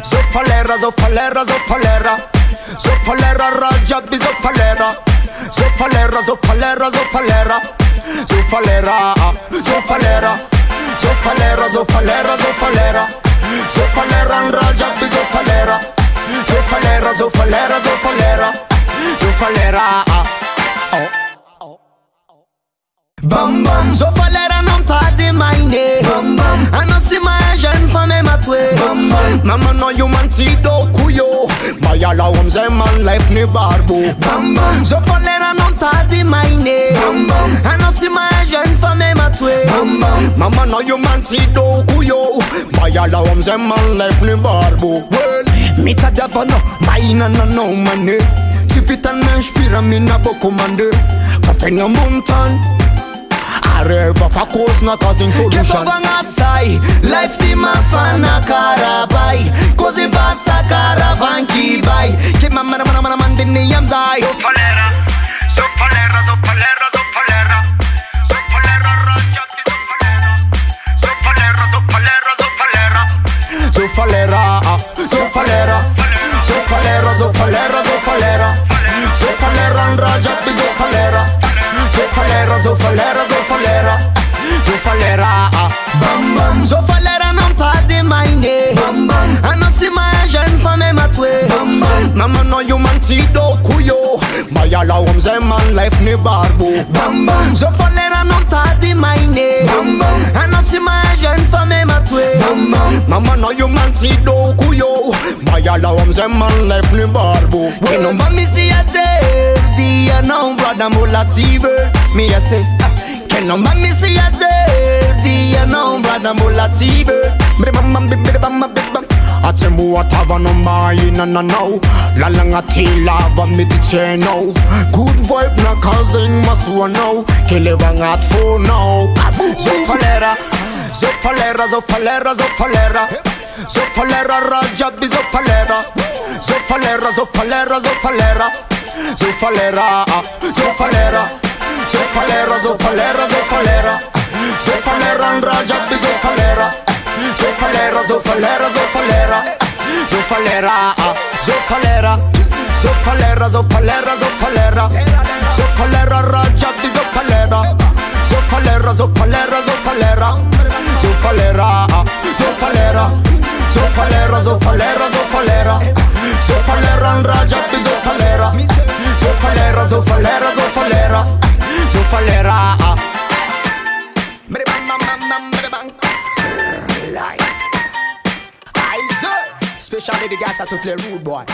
zofalera, zofalera, zofalera, zofalera, zofalera, Rajabi zofalera, zofalera, zofalera, zofalera, zofalera, zofalera, zofalera, zofalera, zofalera, zofalera, Rajabi zofalera, zofalera, zofalera, zofalera, zofalera. Bam bam, zofalera non ta de maine. Bam bam, I no see my jeune femme matwe. Bam bam, mama no you man ti do kuyo. Mayala wamze man life ni barbo. Bam bam, zofalera non ta de maine. Bam bam, I no see my jeune femme matwe. Bam bam, mama no you man ti do kuyo. Mayala wamze man life ni barbo. Well, mita davano, maina no mane. Si fitan me inspira mi na bo commander. Katenga montan. Areva pa cause na causing solution. Get over outside, life di mafana karabai. Cause basta caravan ki bai. Ke mamma mandini yamzai. Zofalera, zofalera, zofalera, zofalera, zofalera, Rajabi zofalera, zofalera, zofalera, zofalera, zofalera, zofalera, zofalera, zofalera, zofalera, zofalera, Rajabi zofalera. Zofalera, zofalera, zofalera, zofalera, bam bam. Zofalera non ta de maine. Bam bam, I no see my jeune femme matwe. Bam bam, mama no you man ti do kuyo. Mayala wamze man life ni barbo. Bam bam, zofalera non ta de maine. Bam bam, I no see my jeune femme matwe. Bam bam, mama no you man ti do kuyo. Mayala wamze man life ni barbo. Que non va mi si ate. Dia não brother mulative. Me I say, can no man me see a day. Dia não brother mulative. Atemu atava no mai na no. Lalanga lava me di cheno. Good vibe na causing maswa no. Kelevanga at for no. Zofalera, zofalera, zofalera, zofalera, zofalera, Rajabi zofalera, zofalera, zofalera, zofalera, zofalera, zofalera, zofalera, zofalera, zofalera, zofalera, Rajabi zofalera, zofalera, zofalera, zofalera, zofalera, zofalera, zofalera, zofalera, zofalera, zofalera, Rajabi zofalera, zofalera, zofalera, zofalera, zofalera, zofalera, zofalera, zofalera, zofalera, zofalera, Rajabi zofalera, zofalera, zofalera, zofalera, zofalera. Special dédicace à toutes les rude boys.